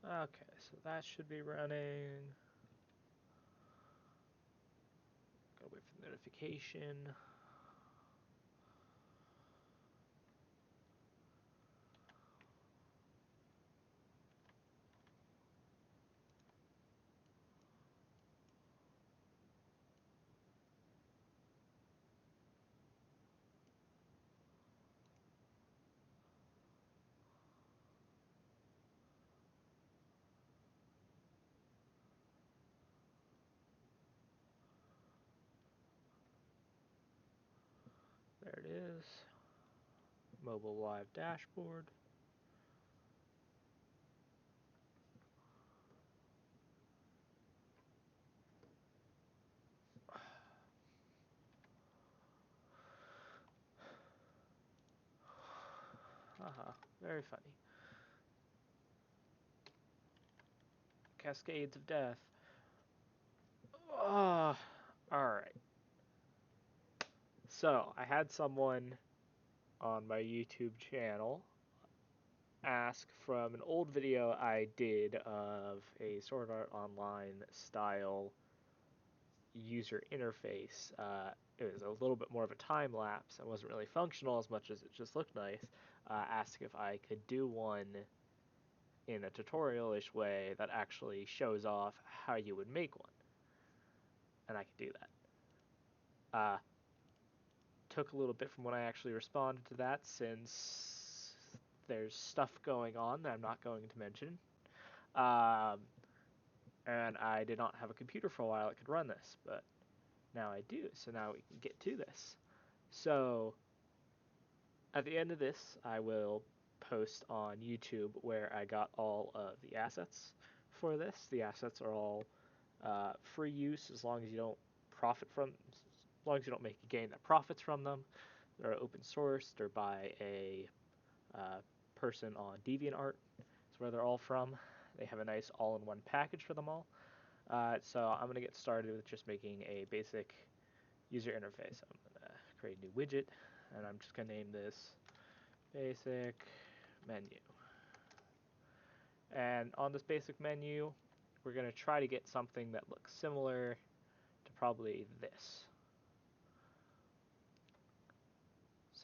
Okay, so that should be running. Gotta wait for the notification. There it is. Mobile live dashboard. Haha, very funny. Cascades of death. Ah, alright. So, I had someone on my YouTube channel ask from an old video I did of a Sword Art Online style user interface. It was a little bit more of a time lapse. It wasn't really functional as much as it just looked nice. Asked if I could do one in a tutorial-ish way that actually shows off how you would make one, and I could do that. Took a little bit from when I actually responded to that, since there's stuff going on that I'm not going to mention. Um, and I did not have a computer for a while that could run this, but now I do, so now we can get to this. So, at the end of this, I will post on YouTube where I got all of the assets for this. The assets are all free use as long as you don't profit from, as long as you don't make a game that profits from them. They're open source. They're by a uh, person on DeviantArt. That's where they're all from. They have a nice all-in-one package for them all. So I'm going to get started with just making a basic user interface. I'm going to create a new widget, and I'm just going to name this basic menu. And on this basic menu, we're going to try to get something that looks similar to probably this.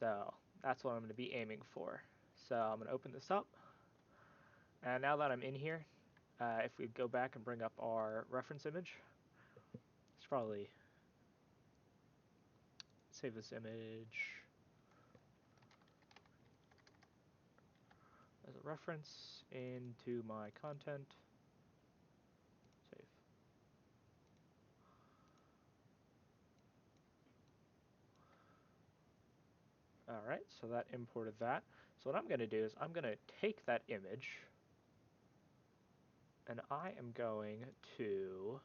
So that's what I'm going to be aiming for. So I'm going to open this up. And now that I'm in here, if we go back and bring up our reference image, it's probably save this image as a reference into my content. Save. Alright, so that imported that. So what I'm going to do is I'm going to take that image and I am going to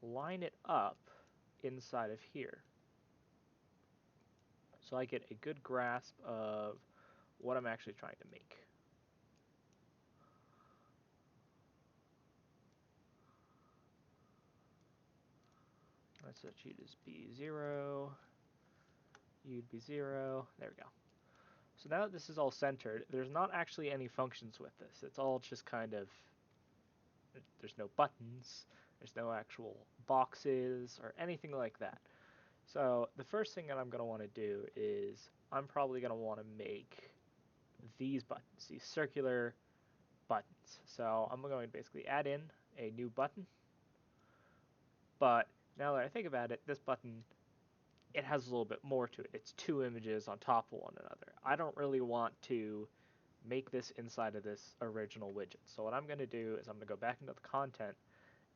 line it up inside of here, so I get a good grasp of what I'm actually trying to make. Let's set you as B0, you'd be 0, there we go. So now that this is all centered, there's not actually any functions with this. It's all just kind of, there's no buttons, there's no actual boxes or anything like that. So the first thing that I'm going to want to do is I'm probably going to want to make these buttons, these circular buttons. So I'm going to basically add in a new button. But now that I think about it, this button, it has a little bit more to it. It's two images on top of one another. I don't really want to make this inside of this original widget. So what I'm going to do is I'm going to go back into the content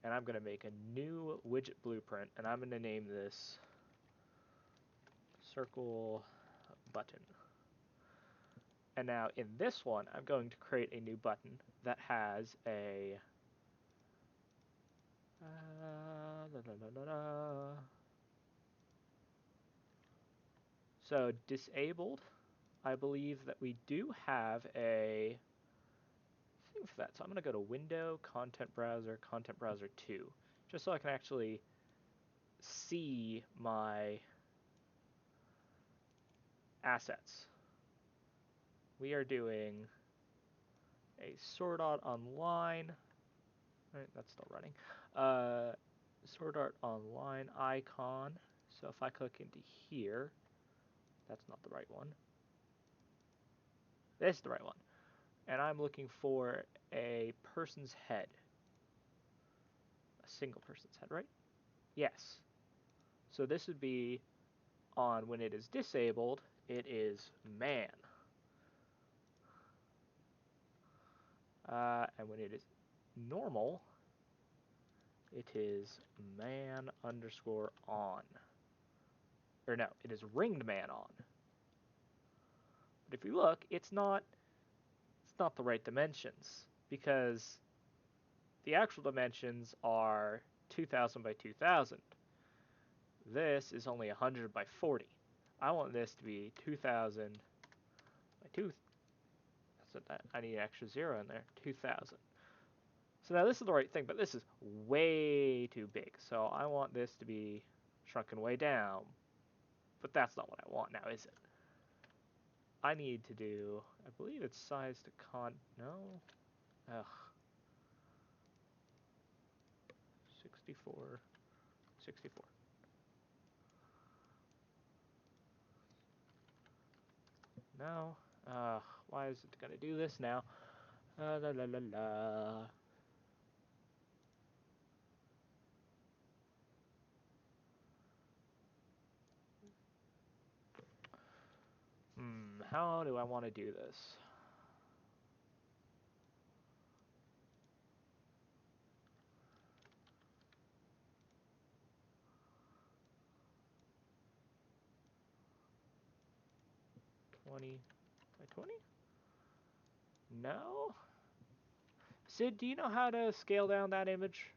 and I'm going to make a new widget blueprint, and I'm going to name this circle button. And now in this one, I'm going to create a new button that has a so disabled. I believe that we do have a thing for that. So I'm going to go to Window, Content Browser 2, just so I can actually see my assets. We are doing a Sword Art Online. Right, that's still running. Sword Art Online icon. So if I click into here, that's not the right one. This is the right one. And I'm looking for a person's head. A single person's head, right? Yes. So this would be on when it is disabled, it is man. And when it is normal, it is man underscore on. Or no, it is ringed man on. But if you look, it's not the right dimensions because the actual dimensions are 2000 by 2000. This is only 100 by 40. I want this to be 2000 by 2. So I need an extra 0 in there. 2000. So now this is the right thing, but this is way too big. So I want this to be shrunken way down. But that's not what I want now, is it? I need to do, I believe it's size to no? Ugh. 64. 64. No. Why is it gonna do this now? La la la la. How do I want to do this? $20 by 20? No? Sid, do you know how to scale down that image?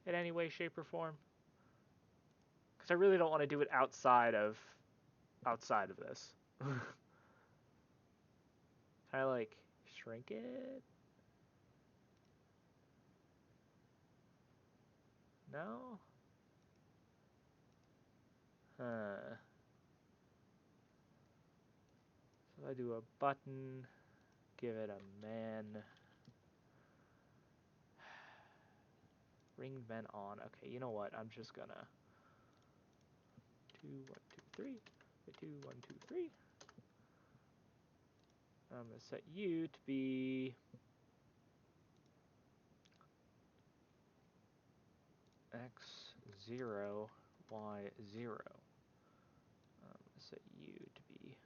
In any way, shape, or form? Because I really don't want to do it outside of this. Can I, like, shrink it? No? Huh. So I do a button, give it a man. Ring men on. Okay, you know what? I'm just gonna 2, 1, 2, 3. 2, 1, 2, 3. I'm gonna set you to be x0, y0. I'm gonna set you to be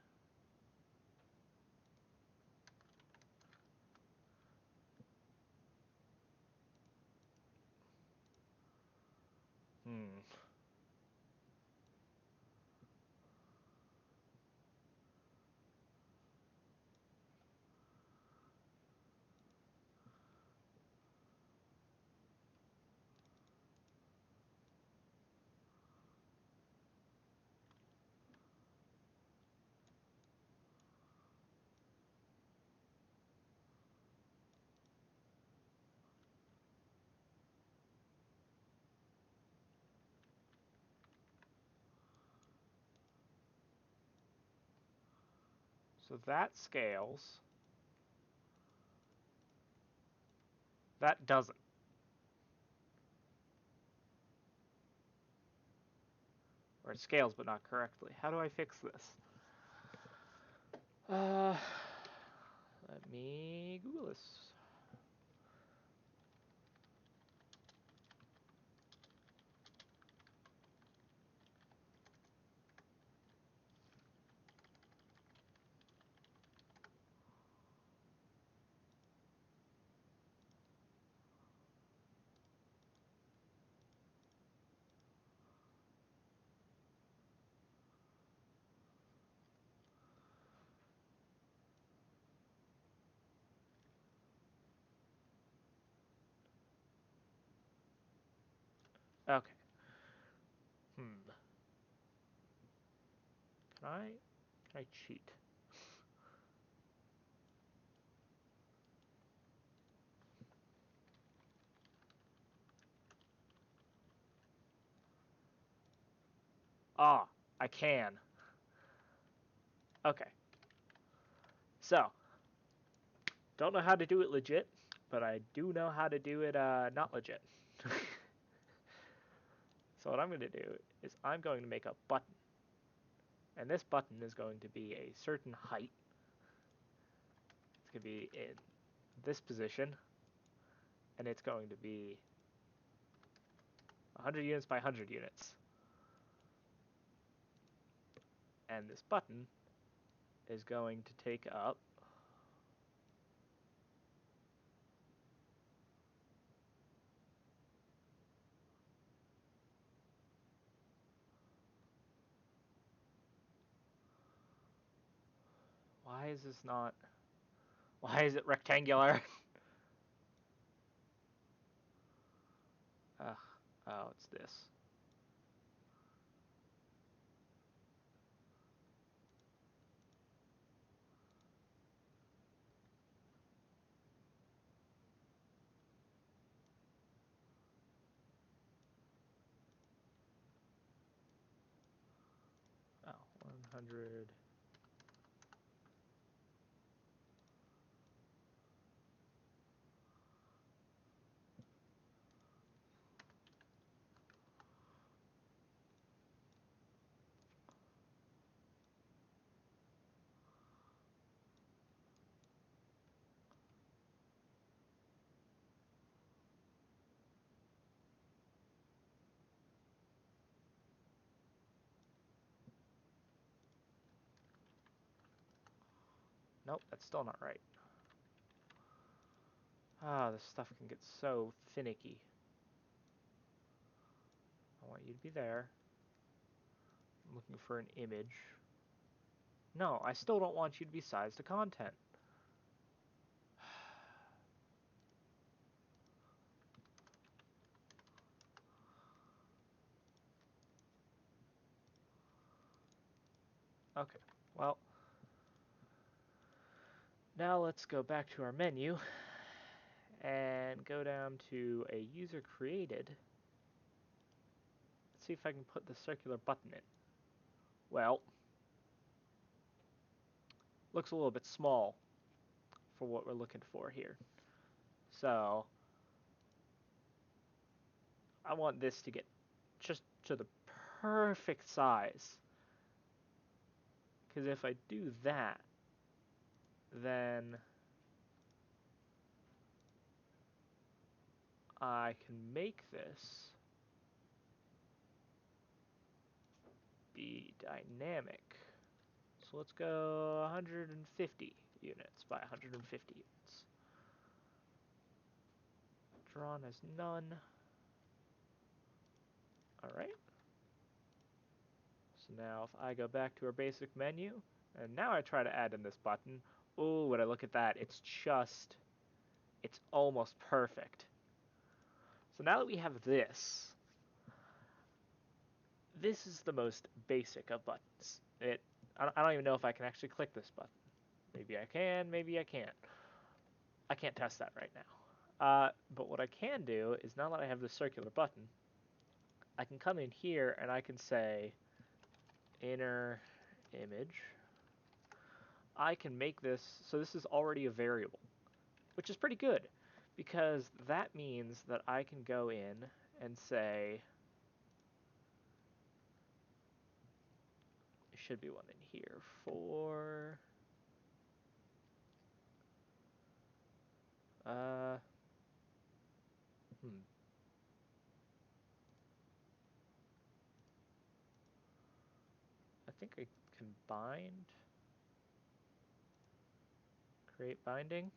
So that scales. That doesn't. Or it scales but not correctly. How do I fix this? Let me Google this. Okay. Can I cheat? Ah, I can. Okay. So, don't know how to do it legit, but I do know how to do it not legit. So what I'm going to do is I'm going to make a button. And this button is going to be a certain height. It's going to be in this position. And it's going to be 100 units by 100 units. And this button is going to take up why is this not why is it rectangular? Ugh. Oh, it's this. Oh, 100. Nope, that's still not right. Ah, this stuff can get so finicky. I want you to be there. I'm looking for an image. No, I still don't want you to be size to content. Okay, well, now let's go back to our menu and go down to a user created. Let's see if I can put the circular button in. Well, looks a little bit small for what we're looking for here. So, I want this to get just to the perfect size. Because if I do that, then I can make this be dynamic. So let's go 150 units by 150 units. Drawn as none. Alright. So now if I go back to our basic menu, and now I try to add in this button, ooh, when I look at that, it's almost perfect. So now that we have this is the most basic of buttons. I don't even know if I can actually click this button. Maybe I can, maybe I can't. I can't test that right now. But what I can do is now that I have this circular button, I can come in here and I can say inner image. I can make this, so this is already a variable, which is pretty good because that means that I can go in and say, there should be one in here for, uh, hmm. I think I can bind, create binding.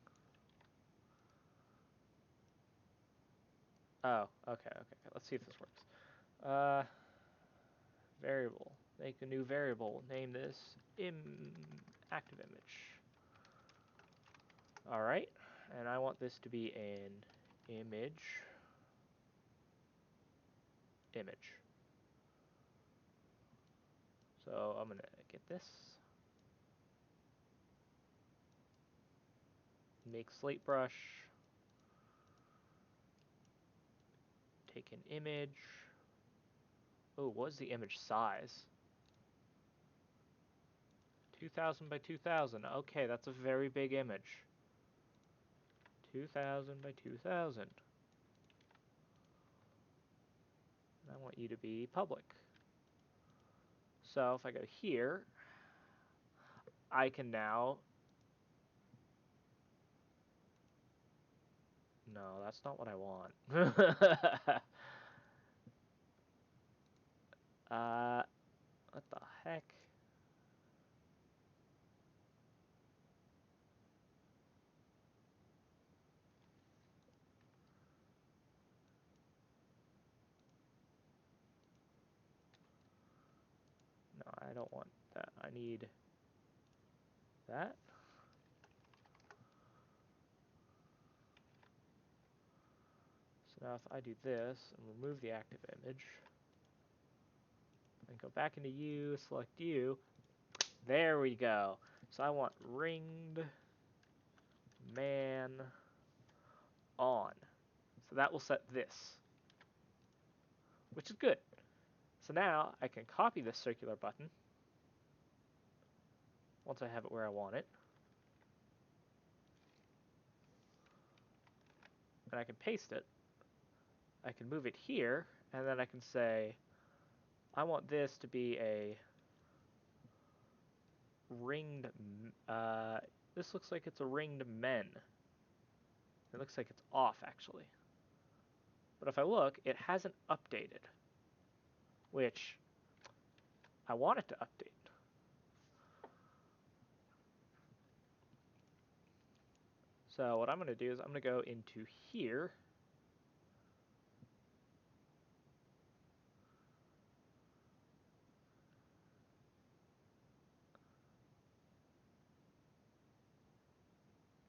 Oh, okay. Let's see if this works. Variable. Make a new variable. Name this active image. All right, and I want this to be an image. So I'm gonna get this. Make slate brush. Take an image. Oh, what was the image size? 2000 by 2000. Okay, that's a very big image. 2000 by 2000. And I want you to be public. So if I go here, I can now... No, that's not what I want. What the heck? No, I don't want that. I need that. So now if I do this and remove the active image, and go back into you, select you, there we go. So I want ringed man on. So that will set this, which is good. So now I can copy this circular button once I have it where I want it. And I can paste it. I can move it here, and then I can say, I want this to be a ringed, this looks like it's a ringed men. It looks like it's off, actually. But if I look, it hasn't updated, which I want it to update. So what I'm going to do is I'm going to go into here.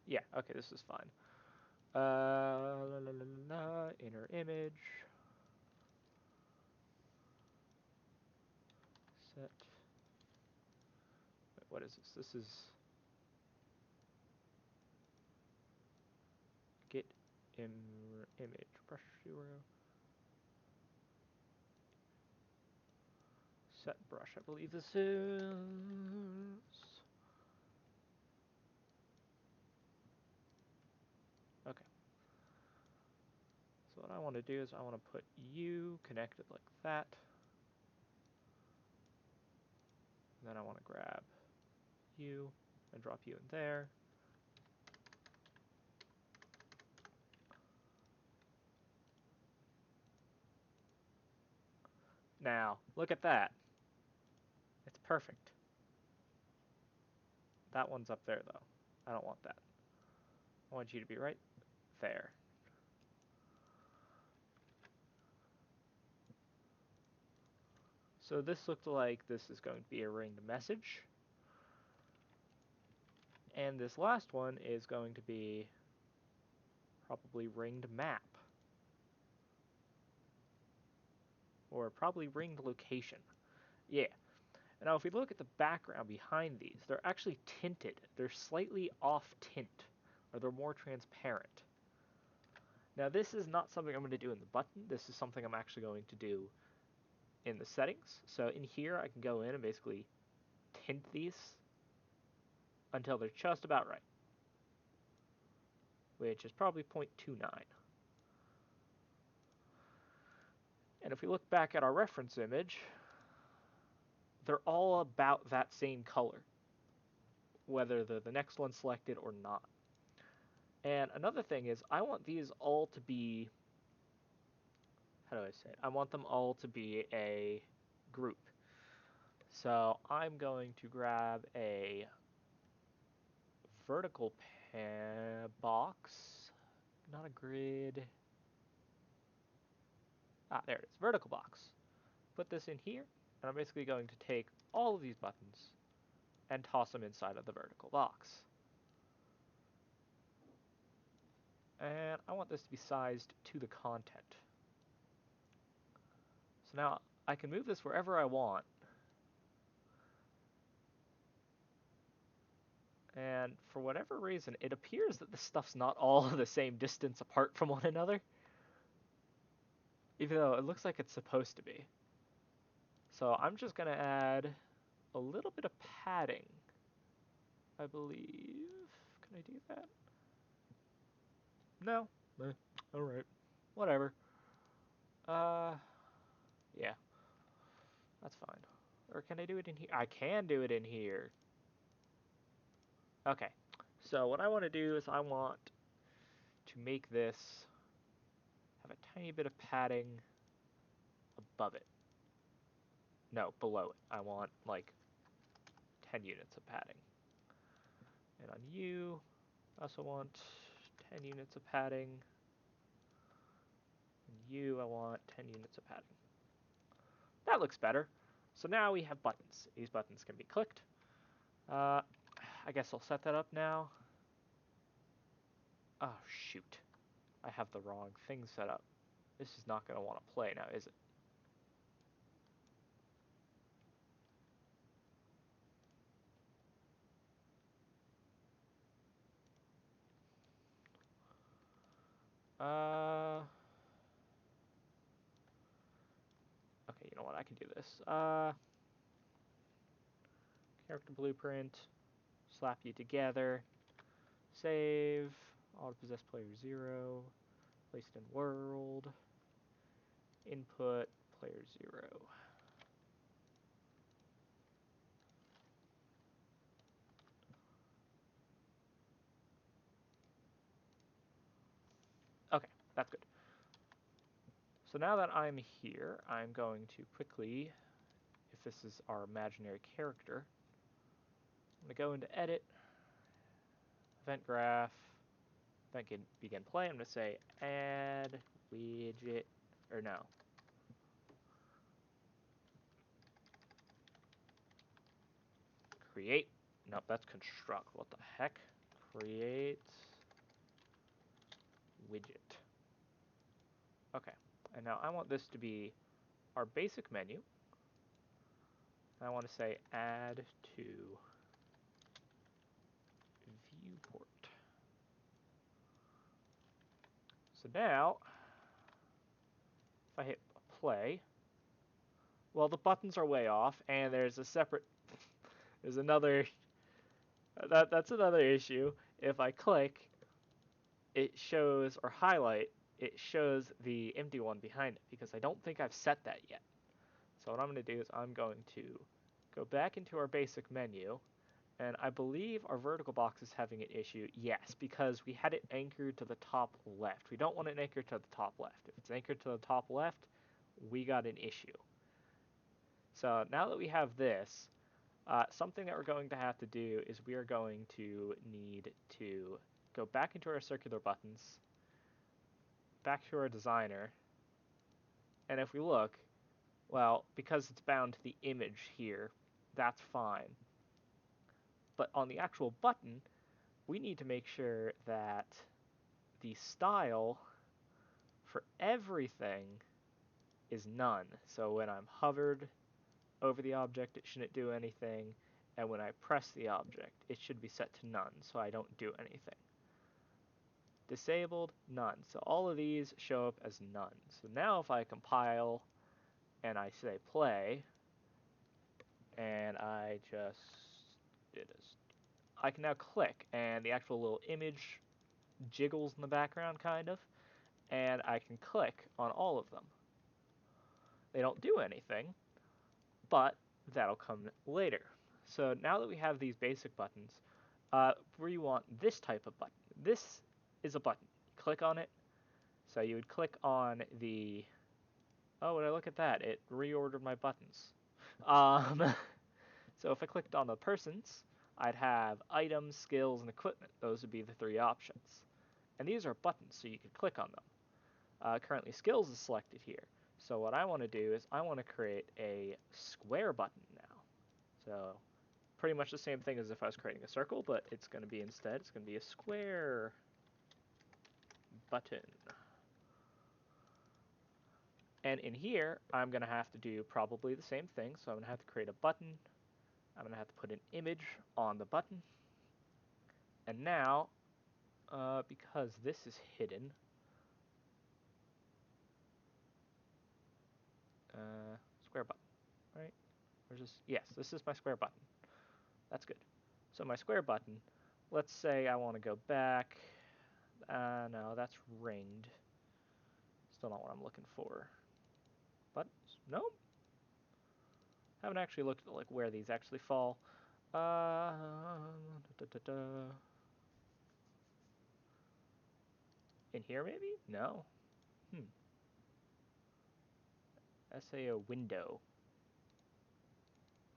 Yeah, okay, this is fine. Inner image. Set. Wait, what is this? This is get image brush zero. Set brush, I believe this is. Okay. So what I want to do is I want to put you connected like that. And then I want to grab you and drop you in there. Now, look at that. It's perfect. That one's up there, though. I don't want that. I want you to be right there. So this looked like this is going to be a ringed message. And this last one is going to be probably ringed map. Or probably ringed location. Yeah. Now if we look at the background behind these, they're actually tinted. They're slightly off tint, or they're more transparent. Now this is not something I'm going to do in the button. This is something I'm actually going to do in the settings. So in here I can go in and basically tint these until they're just about right, which is probably 0.29. And if we look back at our reference image, they're all about that same color, whether they're the next one selected or not. And another thing is I want these all to be, how do I say it? I want them all to be a group. So I'm going to grab a vertical box, not a grid. Ah, there it is, vertical box. Put this in here, and I'm basically going to take all of these buttons and toss them inside of the vertical box. And I want this to be sized to the content. So now I can move this wherever I want. And for whatever reason, it appears that the stuff's not all the same distance apart from one another, even though it looks like it's supposed to be. So I'm just going to add a little bit of padding I believe. Can I do that? No. All right. Whatever. Uh, yeah, that's fine. Or can I do it in here? I can do it in here. Okay. So what I want to do is I want to make this have a tiny bit of padding above it. No, below it. I want like 10 units of padding. And on you, I also want 10 units of padding. And you, I want 10 units of padding. That looks better. So now we have buttons. These buttons can be clicked. I guess I'll set that up now. Oh, shoot. I have the wrong thing set up. This is not going to want to play now, is it? Okay, you know what? I can do this. Character blueprint. Slap you together. Save. Auto possess player 0. Placed in world. Input player 0. Okay, that's good. So now that I'm here, I'm going to quickly, if this is our imaginary character, I'm going to go into edit, event graph, begin play. I'm going to say add widget, or no. Create. Nope, that's construct. What the heck? Create widget. Okay, and now I want this to be our basic menu. I want to say add to viewport. So now, if I hit play, well, the buttons are way off, and there's a separate, there's another, that's another issue. If I click, it shows, or highlight, it shows the empty one behind it, because I don't think I've set that yet. So what I'm going to do is I'm going to go back into our basic menu, and I believe our vertical box is having an issue. Yes, because we had it anchored to the top left. We don't want it anchored to the top left. If it's anchored to the top left, we got an issue. So now that we have this, something that we're going to have to do is we are going to need to go back into our circular buttons, back to our designer, and if we look, well, because it's bound to the image here, that's fine. But on the actual button, we need to make sure that the style for everything is none. So when I'm hovered over the object, it shouldn't do anything, and when I press the object, it should be set to none, so I don't do anything. Disabled, none. So all of these show up as none. So now if I compile and I say play, and I just did this, I can now click, and the actual little image jiggles in the background, kind of, and I can click on all of them. They don't do anything, but that'll come later. So now that we have these basic buttons, we want this type of button. This is a button. Click on it. So you would click on the... Oh, when I look at that, it reordered my buttons. Um, so if I clicked on the persons, I'd have items, skills, and equipment. Those would be the three options. And these are buttons, so you could click on them. Currently, skills is selected here. So what I want to do is I want to create a square button now. So pretty much the same thing as if I was creating a circle, but it's going to be instead, it's going to be a square button. And in here, I'm going to have to do probably the same thing. So I'm going to have to create a button. I'm going to have to put an image on the button. And now, because this is hidden, square button, right? Or just, yes, this is my square button. That's good. So my square button, let's say I want to go back. No, that's ringed. Still not what I'm looking for. Buttons? Nope. Haven't actually looked at like where these actually fall. Da, da, da, da. In here maybe? No. SAO window.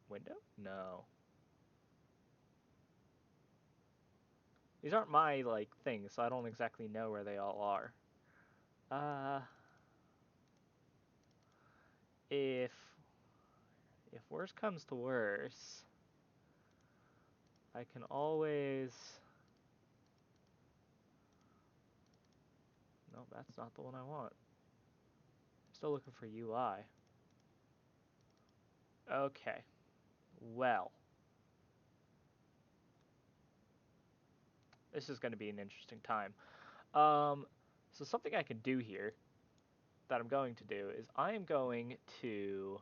Window? No. These aren't my like things, so I don't exactly know where they all are. If worse comes to worse, I can always. No, that's not the one I want. I'm still looking for UI. Okay. Well, this is going to be an interesting time. So something I can do here that I'm going to do is I am going to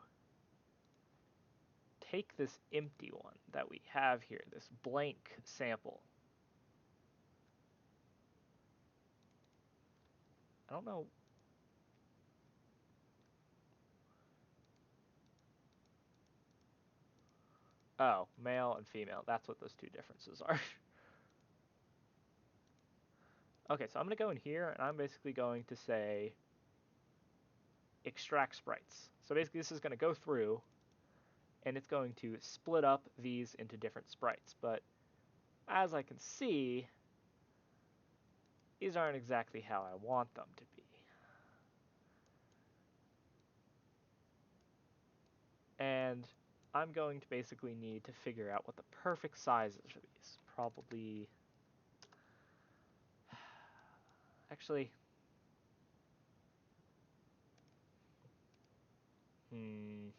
take this empty one that we have here, this blank sample. I don't know. Oh, male and female. That's what those two differences are. Okay, so I'm going to go in here and I'm basically going to say extract sprites. So basically this is going to go through and it's going to split up these into different sprites. But as I can see, these aren't exactly how I want them to be. And I'm going to basically need to figure out what the perfect size is for these. Probably, actually, I'm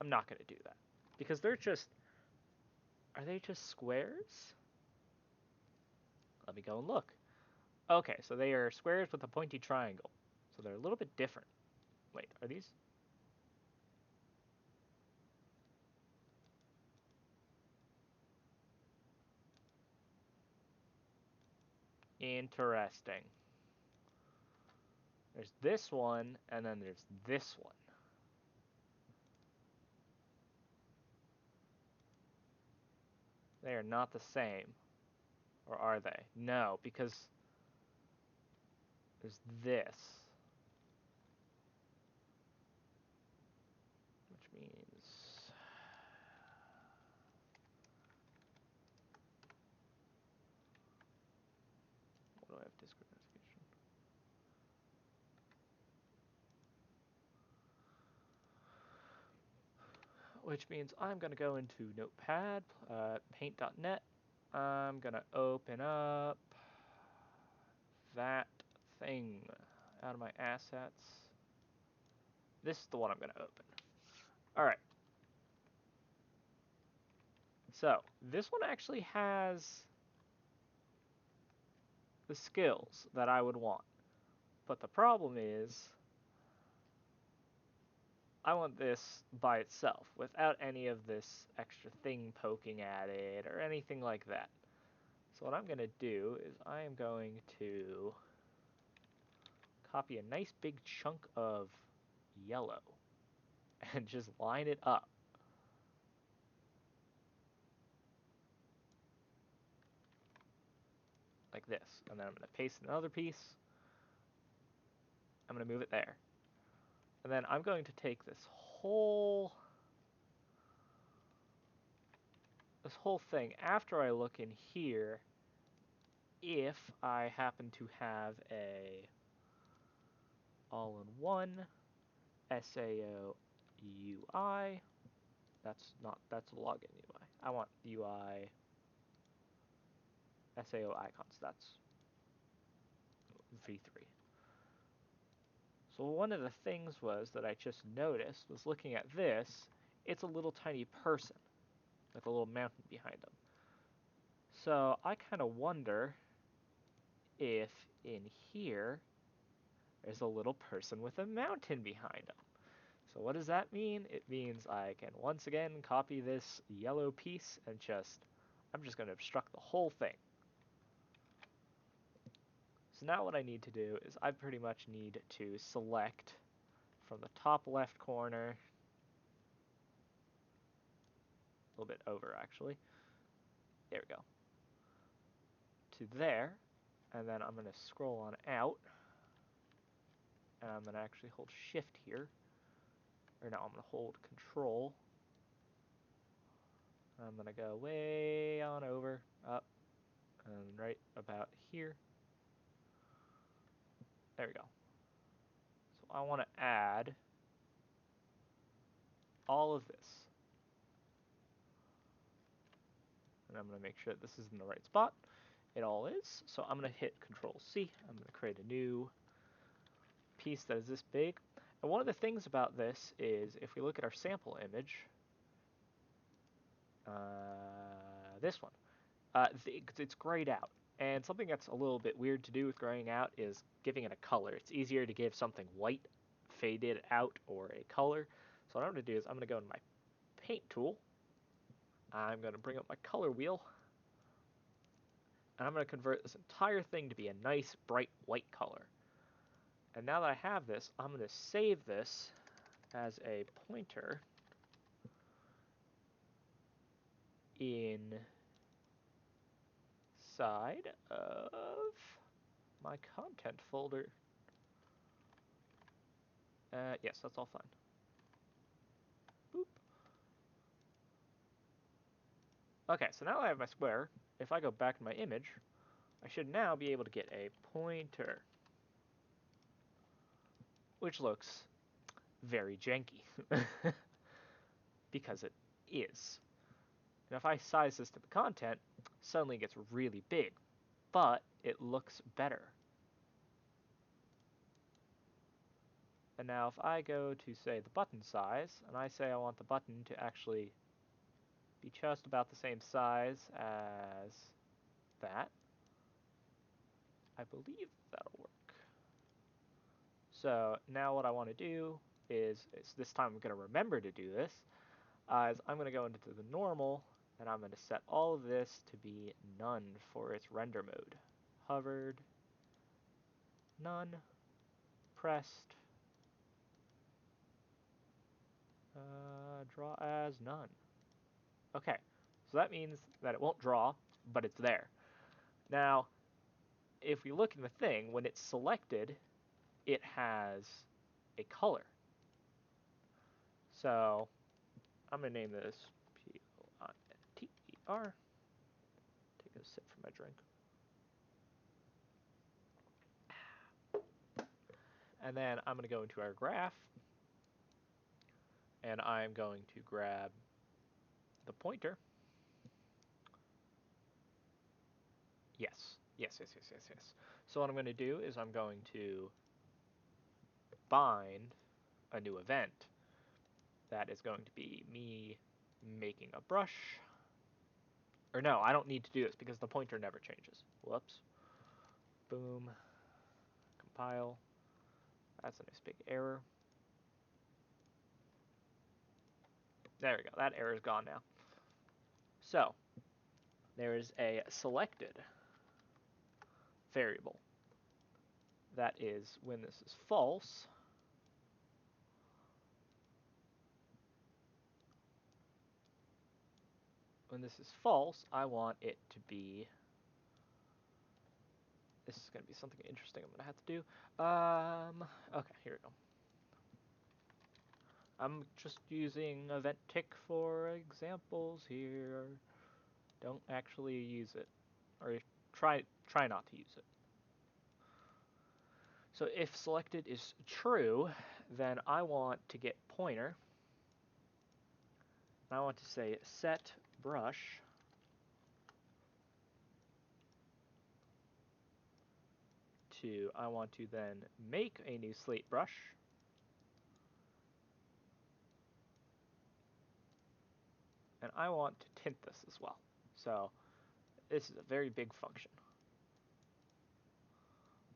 not going to do that. Because they're just, are they just squares? Let me go and look. Okay, so they are squares with a pointy triangle. So they're a little bit different. Wait, are these? Interesting. There's this one, and then there's this one. They are not the same. Or are they? No, because there's this. Which means... What do I have? Discord notification. Which means I'm going to go into Notepad, paint.net. I'm going to open up that thing out of my assets. This is the one I'm going to open. All right. So this one actually has the skills that I would want. But the problem is I want this by itself without any of this extra thing poking at it or anything like that. So what I'm going to do is I am going to copy a nice big chunk of yellow and just line it up. Like this. And then I'm going to paste another piece. I'm going to move it there. And then I'm going to take this whole thing after I look in here if I happen to have a all-in-one SAO UI. That's a login UI. I want UI SAO icons. That's v3. So one of the things was that I just noticed was looking at this, it's a little tiny person with a little mountain behind him. So I kind of wonder if in here there's a little person with a mountain behind him. So what does that mean? It means I can once again copy this yellow piece and I'm just going to obstruct the whole thing. So now what I need to do is I pretty much need to select from the top left corner, a little bit over actually, there we go, to there, and then I'm going to scroll on out, and I'm going to actually hold shift here, or no, I'm going to hold control. I'm going to go way on over, up, and right about here. There we go. So I want to add all of this. And I'm going to make sure that this is in the right spot. It all is. So I'm going to hit Control C. I'm going to create a new piece that is this big. And one of the things about this is if we look at our sample image, this one, it's grayed out. And something that's a little bit weird to do with graying out is giving it a color. It's easier to give something white, faded out, or a color. So what I'm going to do is I'm going to go into my paint tool. I'm going to bring up my color wheel. And I'm going to convert this entire thing to be a nice, bright white color. And now that I have this, I'm going to save this as a pointer inside of my content folder. Yes, that's all fine. Boop. Okay, so now I have my square. If I go back to my image, I should now be able to get a pointer, which looks very janky, because it is. And if I size this to the content, suddenly it gets really big, but it looks better. And now if I go to, say, the button size, and I say I want the button to actually be just about the same size as that, I believe that'll work. So now what I want to do is this time I'm going to remember to do this, is I'm going to go into the normal, and I'm going to set all of this to be none for its render mode. Hovered, none, pressed, draw as none. Okay, so that means that it won't draw, but it's there. Now, if we look in the thing, when it's selected, it has a color. So I'm going to name this P-O-I-N-T-E-R. Take a sip from my drink. And then I'm going to go into our graph, and I'm going to grab the pointer. Yes. So what I'm going to do is I'm going to bind a new event. That is going to be me making a brush. Or no, I don't need to do this because the pointer never changes. Whoops. Boom. Compile. That's a nice big error. There we go. That error is gone now. So, there is a selected variable. That is when this is false. When this is false, I want it to be... This is going to be something interesting I'm going to have to do. Okay, here we go. I'm just using event tick for examples here. Don't actually use it, or try not to use it. So if selected is true, then I want to get pointer. I want to say set brush to, I want to then make a new slate brush. And I want to tint this as well. So this is a very big function.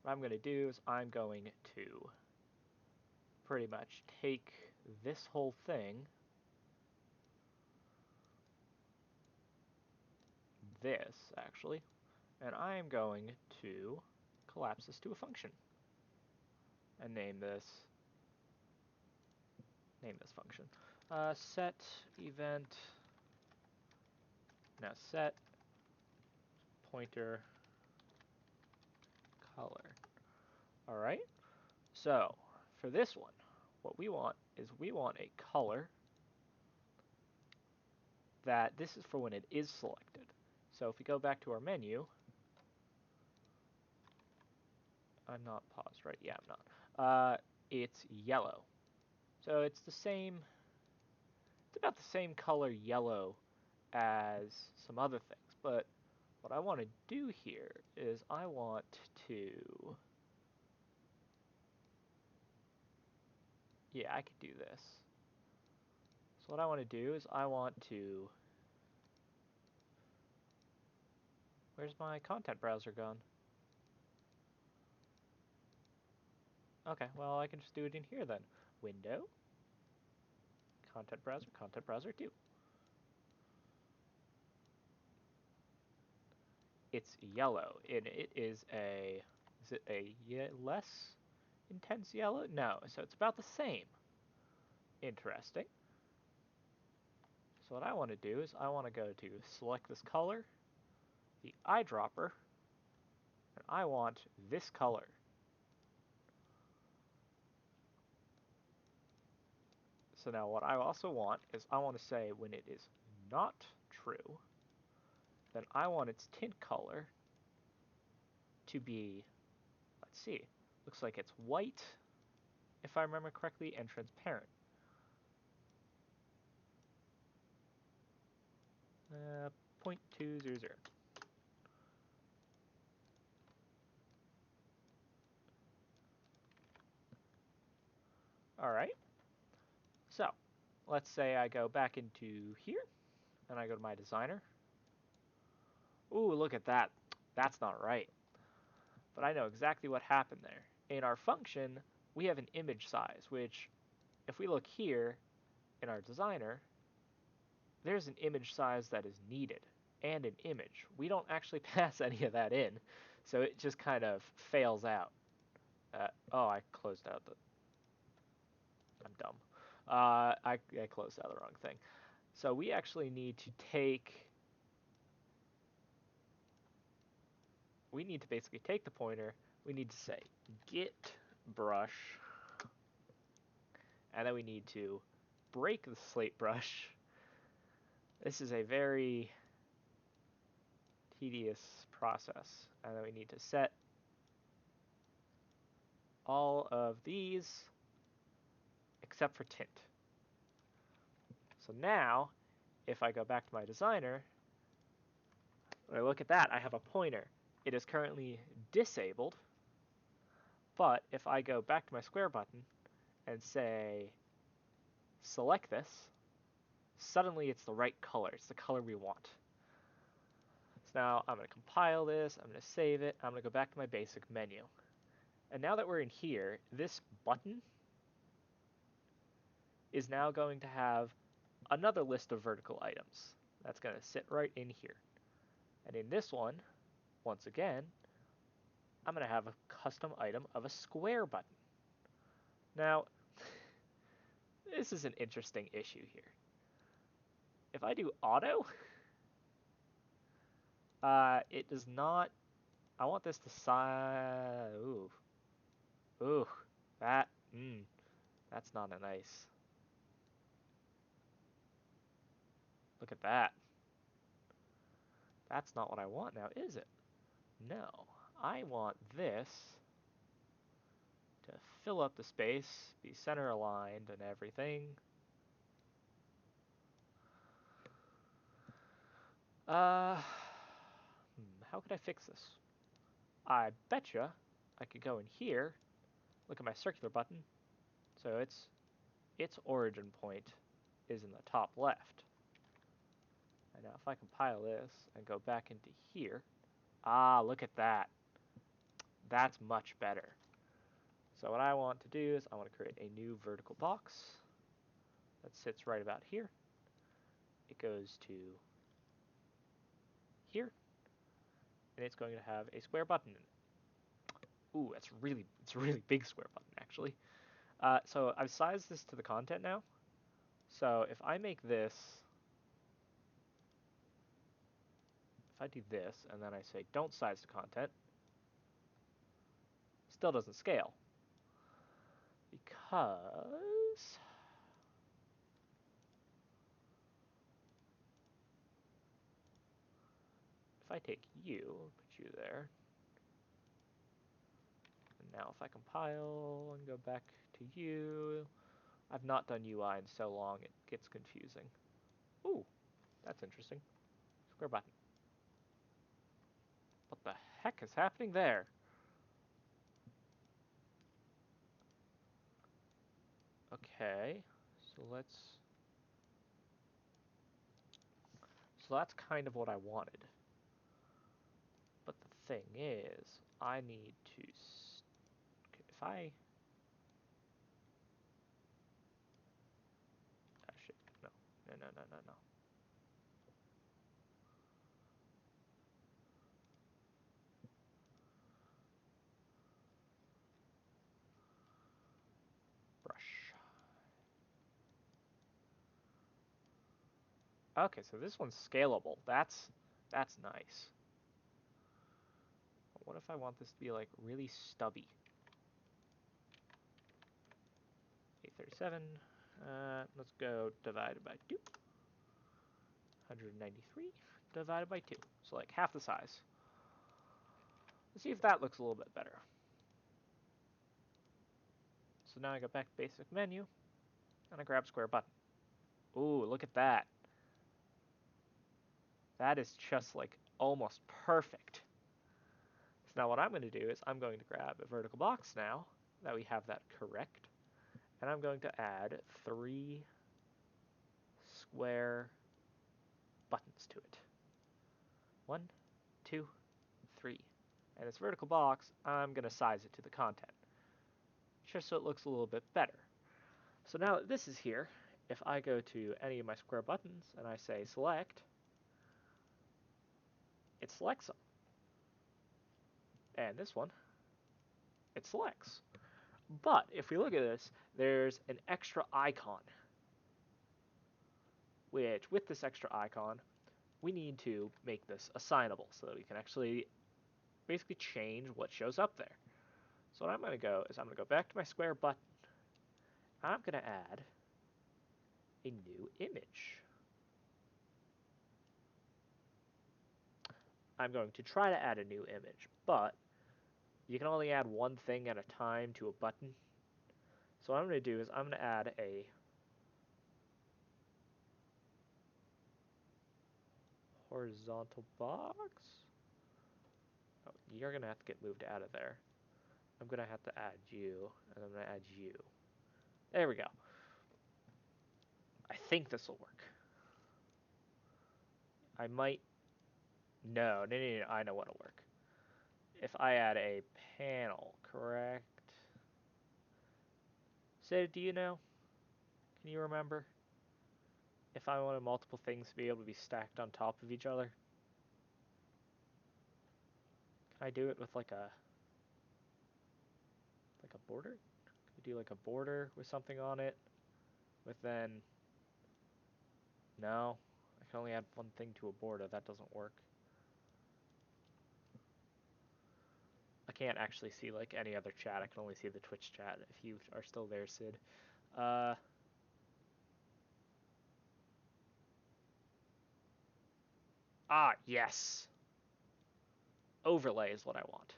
What I'm going to do is I'm going to pretty much take this whole thing, this actually, and I am going to collapse this to a function and name this function. Set event, now set pointer color. All right. So for this one, what we want is we want a color that this is for when it is selected. So if we go back to our menu, I'm not paused, right? Yeah, I'm not. It's yellow. So it's about the same color yellow as some other things. But what I want to do here is I want to, yeah, I could do this. So what I want to do is I want to, where's my content browser gone? Okay, well I can just do it in here then. Window, content browser 2. It's yellow, and it is it a less intense yellow? No, so it's about the same. Interesting. So what I want to do is I want to go to select this color, the eyedropper, and I want this color. So now what I also want is I want to say when it is not true, then I want its tint color to be, let's see, looks like it's white, if I remember correctly, and transparent. 0.200. All right. So let's say I go back into here and I go to my designer. Ooh, look at that. That's not right. But I know exactly what happened there. In our function, we have an image size, which if we look here in our designer, there's an image size that is needed and an image. We don't actually pass any of that in, so it just kind of fails out. Oh, I closed out the... I'm dumb. I closed out the wrong thing. So we actually need to basically take the pointer, we need to say get brush, and then we need to break the slate brush. This is a very tedious process. And then we need to set all of these except for tint. So now, if I go back to my designer, when I look at that, I have a pointer. It is currently disabled, but if I go back to my square button and say select this, suddenly it's the right color. It's the color we want. So now I'm going to compile this, I'm going to save it, I'm going to go back to my basic menu. And now that we're in here, this button is now going to have another list of vertical items. That's going to sit right in here. And in this one, once again, I'm going to have a custom item of a square button. Now, this is an interesting issue here. If I do auto, it does not... I want this to size... Ooh. That's not a nice... Look at that. That's not what I want now, is it? No. I want this to fill up the space, be center aligned and everything. How could I fix this? I betcha I could go in here, look at my circular button, so its origin point is in the top left. And now if I compile this and go back into here, look at that. That's much better. So what I want to do is I want to create a new vertical box that sits right about here. It goes to here, and it's going to have a square button in it. Ooh, it's a really big square button actually. So I've sized this to the content now. So if I make this, if I do this and then I say don't size to content, still doesn't scale because if I take you, put you there, and now if I compile and go back to you, I've not done UI in so long it gets confusing. Ooh, that's interesting. Square button. What the heck is happening there? Okay, so that's kind of what I wanted. But the thing is, I need to, if I, oh shit, no, no. Brush. Okay, so this one's scalable. That's nice. But what if I want this to be like really stubby? 837. Let's go divided by 2. 193 divided by 2. So like half the size. Let's see if that looks a little bit better. So now I go back to basic menu, and I grab square button. Ooh, look at that. That is just like almost perfect. So now what I'm going to do is I'm going to grab a vertical box now that we have that correct, and I'm going to add 3 square buttons to it. 1, 2, 3. And this vertical box, I'm going to size it to the content, just so it looks a little bit better. So now that this is here, if I go to any of my square buttons and I say select, it selects them. And this one, it selects. But if we look at this, there's an extra icon, which with this extra icon, we need to make this assignable so that we can actually basically change what shows up there. So what I'm going to go is I'm going to go back to my square button. I'm going to add a new image. I'm going to try to add a new image, but you can only add one thing at a time to a button. So what I'm going to do is I'm going to add a horizontal box. Oh, you're going to have to get moved out of there. I'm going to have to add you, and I'm going to add you. There we go. I think this will work. I might... No, I know what'll work. If I add a panel, correct? Sid, do you know? Can you remember? If I wanted multiple things to be able to be stacked on top of each other? Can I do it with like a border? Can I do like a border with something on it? With then... No. I can only add one thing to a border. That doesn't work. I can't actually see like any other chat. I can only see the Twitch chat if you are still there, Sid. Yes. Overlay is what I want.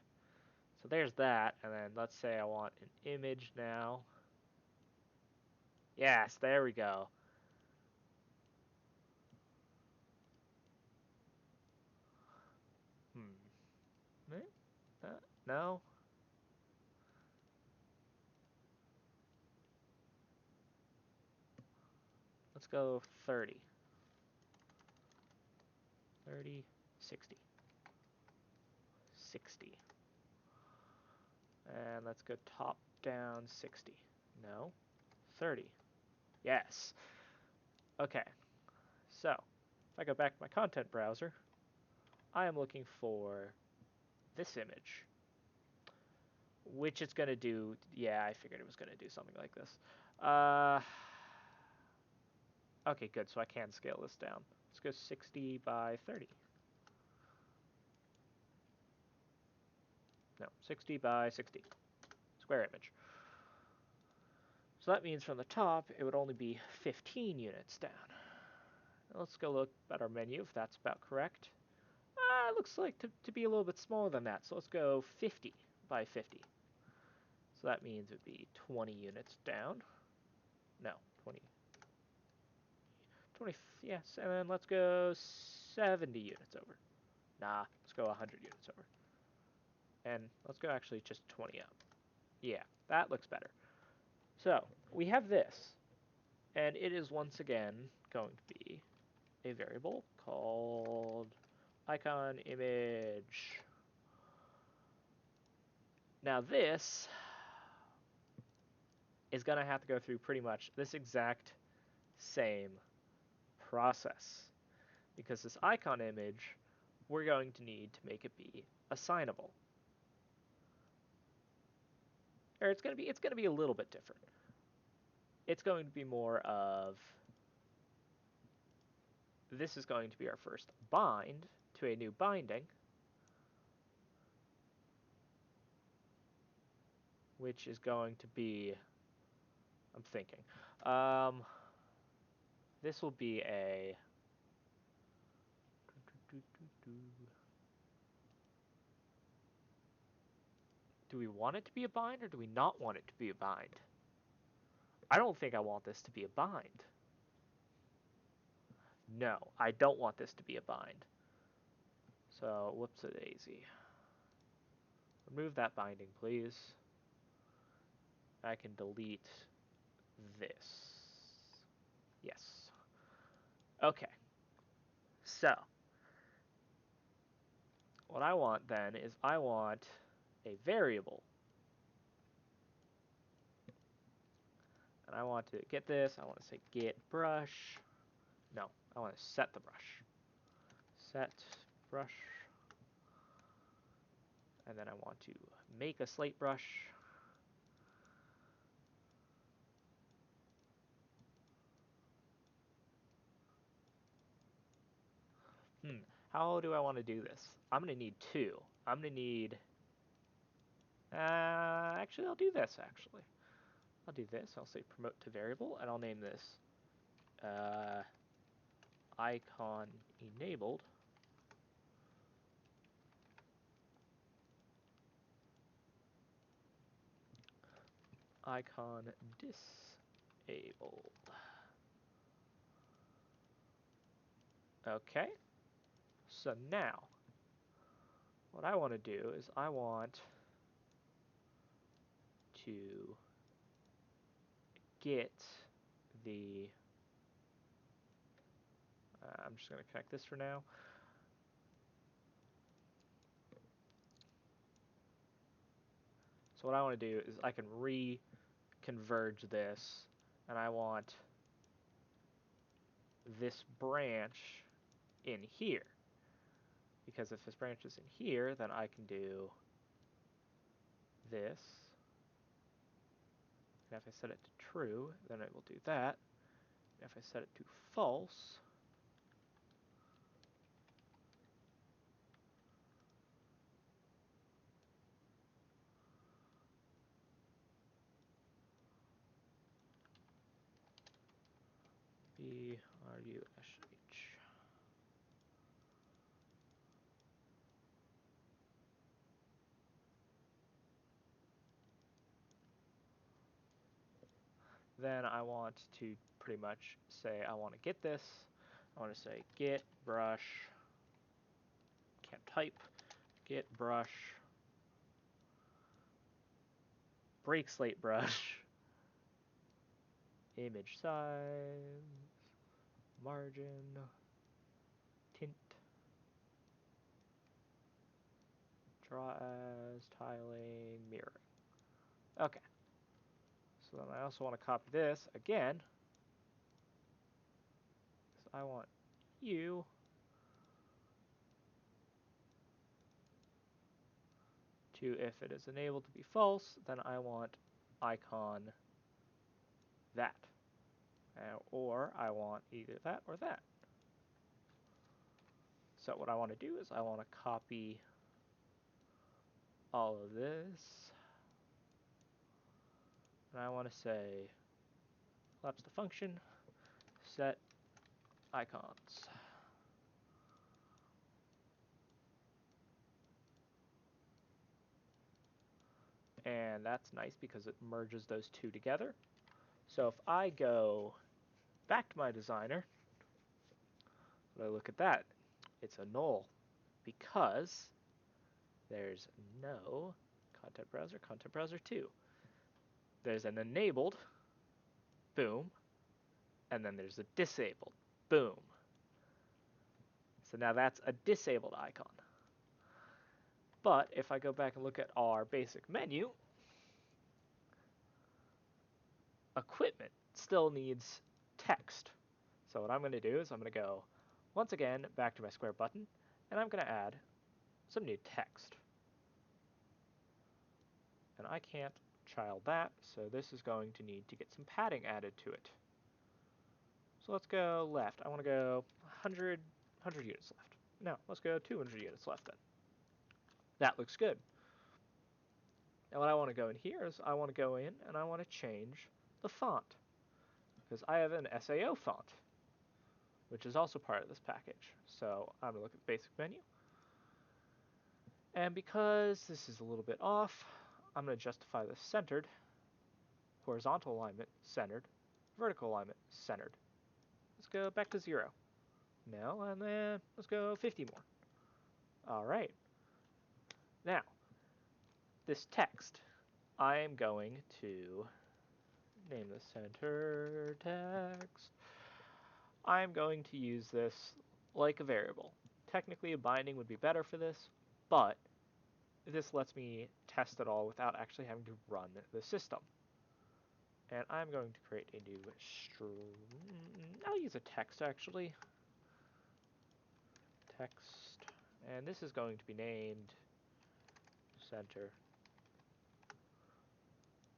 So there's that, and then let's say I want an image now. Yes, there we go. No? Let's go 30. 30, 60. 60. And let's go top down 60. No. 30. Yes. Okay. So, if I go back to my content browser, I am looking for this image, which it's going to do. Yeah, I figured it was going to do something like this. Okay, good. So I can scale this down. Let's go 60 by 30. No, 60 by 60. Square image. So that means from the top, it would only be 15 units down. Let's go look at our menu if that's about correct. It looks like to be a little bit smaller than that. So let's go 50 by 50. So that means it would be 20 units down. No, 20. 20, yes, and then let's go 70 units over. Nah, let's go 100 units over. And let's go actually just 20 up. Yeah, that looks better. So, we have this, and it is once again going to be a variable called icon image. Now this is going to have to go through pretty much this exact same process, because this icon image, we're going to need to make it be assignable. Or it's going to be a little bit different. It's going to be more of, this is going to be our first bind to a new binding, which is going to be, I'm thinking, this will be a, do we want it to be a bind or do we not want it to be a bind? I don't think I want this to be a bind. No, I don't want this to be a bind. So, whoops-a-daisy. Remove that binding, please. I can delete this. Yes. Okay. So, what I want then is I want a variable. And I want to get this. I want to say get brush. No, I want to set the brush. Set brush. And then I want to make a slate brush. How do I want to do this? I'm going to need two. I'm going to need... actually, I'll do this, actually. I'll do this. I'll say promote to variable, and I'll name this icon enabled. Icon disabled. Okay. So now, what I want to do is I want to get the... I'm just going to connect this for now. So what I want to do is I can reconverge this, and I want this branch in here. Because if this branch is in here, then I can do this. And if I set it to true, then it will do that. And if I set it to false, BRUSH. Then I want to pretty much say I want to get this. I want to say get brush, can't type, get brush, break slate brush, image size, margin, tint, draw as, tiling, mirroring. Okay. So then I also want to copy this again. So I want you to, if it is enabled to be false, then I want icon that. Or I want either that or that. So what I want to do is I want to copy all of this. And I want to say, collapse the function, set icons. And that's nice because it merges those two together. So if I go back to my designer, I look at that, it's a null because there's no content browser 2. There's an enabled, boom, and then there's a disabled, boom. So now that's a disabled icon. But if I go back and look at our basic menu, equipment still needs text. So what I'm going to do is I'm going to go, once again, back to my square button, and I'm going to add some new text. And I can't child that, so this is going to need to get some padding added to it. So let's go left. I want to go 100 units left. No, let's go 200 units left then. That looks good. And what I want to go in here is I want to go in and I want to change the font. Because I have an SAO font, which is also part of this package. So I'm going to look at the basic menu. And because this is a little bit off, I'm going to justify this centered, horizontal alignment centered, vertical alignment centered. Let's go back to 0. No, and then let's go 50 more. All right. Now, this text, I am going to name this center text. I'm going to use this like a variable. Technically, a binding would be better for this, but this lets me test it all without actually having to run the system. And I'm going to create a new string. I'll use a text actually. Text. And this is going to be named center.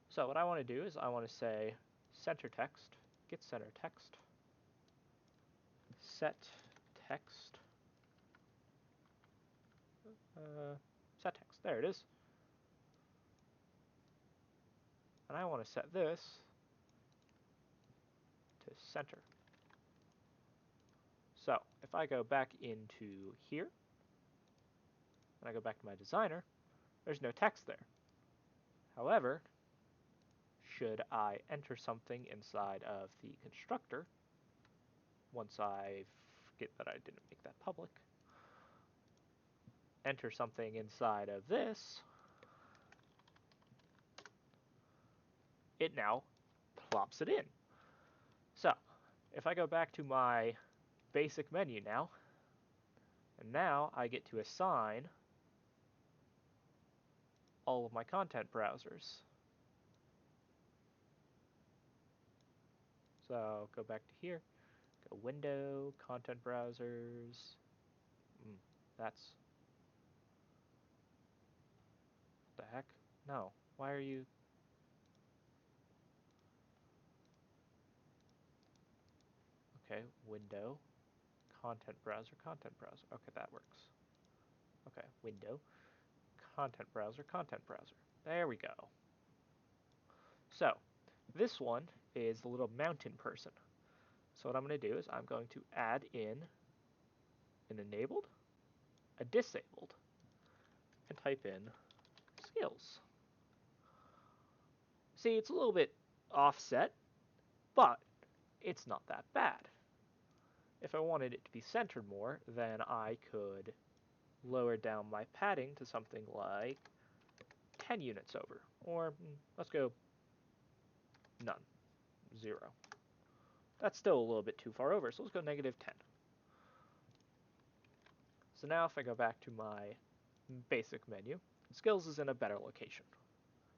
So what I want to do is I want to say center text, get center text, set text, set text. There it is. And I want to set this to center. So if I go back into here, and I go back to my designer, there's no text there. However, should I enter something inside of the constructor, once I forget that I didn't make that public, enter something inside of this, it now plops it in. So if I go back to my basic menu now, and now I get to assign all of my content browsers. So go back to here, go Window, Content Browsers. That's what the heck? No, why are you? Okay, Window, Content Browser, Content Browser. Okay, that works. Okay, Window, Content Browser, Content Browser. There we go. So this one is the little mountain person. So what I'm going to do is I'm going to add in an enabled, a disabled, and type in skills. See, it's a little bit offset, but it's not that bad. If I wanted it to be centered more, then I could lower down my padding to something like 10 units over. Or let's go none, 0. That's still a little bit too far over, so let's go negative 10. So now if I go back to my basic menu, skills is in a better location.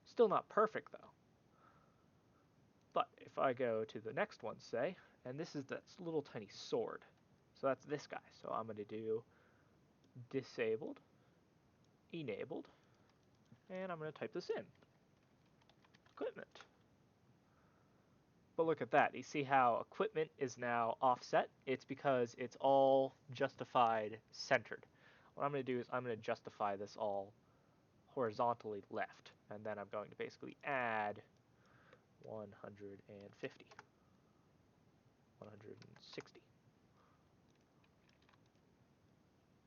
Still not perfect though. if I go to the next one, say, and this is that little tiny sword. So that's this guy. So I'm going to do disabled, enabled, and I'm going to type this in. Equipment. But look at that. You see how equipment is now offset? It's because it's all justified centered. What I'm going to do is I'm going to justify this all horizontally left. And then I'm going to basically add 150, 160.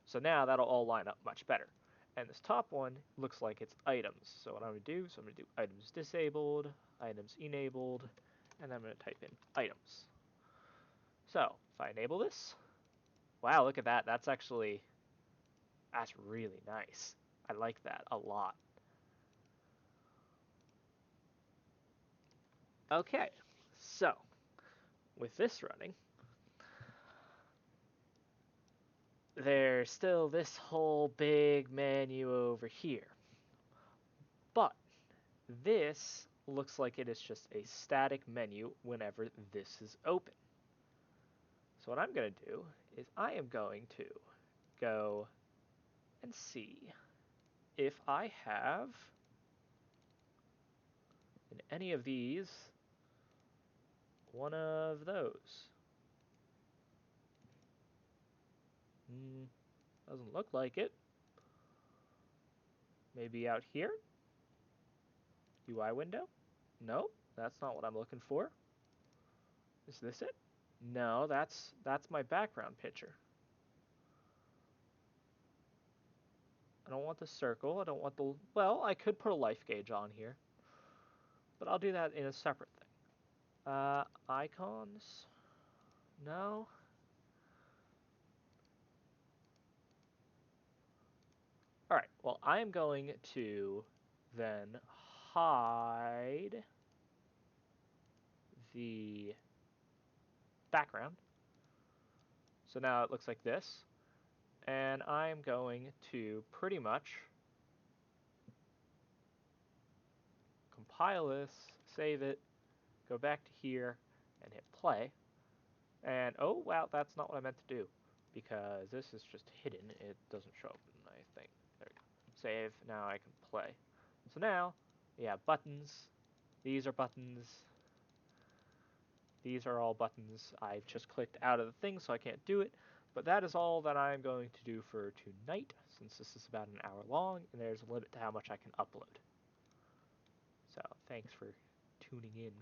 So now that'll all line up much better. And this top one looks like it's items. So what I'm going to do, I'm going to do items disabled, items enabled, and then I'm going to type in items. So if I enable this, wow, look at that. That's really nice. I like that a lot. Okay, so with this running, there's still this whole big menu over here. But this looks like it is just a static menu whenever this is open. So what I'm going to do is I am going to go and see if I have in any of these one of those. Doesn't look like it. Maybe out here? UI window? No, that's not what I'm looking for. Is this it? No, that's my background picture. I don't want the circle. I don't want the... Well, I could put a life gauge on here. But I'll do that in a separate thing. Icons? No. Alright, well, I am going to then hide the background. So now it looks like this. And I'm going to pretty much compile this, save it, go back to here, and hit play. And oh wow, that's not what I meant to do, because this is just hidden. It doesn't show up in my thing. There we go. Save. Now I can play. So now, yeah, buttons. These are buttons. These are all buttons. I've just clicked out of the thing, so I can't do it. But that is all that I'm going to do for tonight, since this is about an hour long, and there's a limit to how much I can upload. So thanks for tuning in.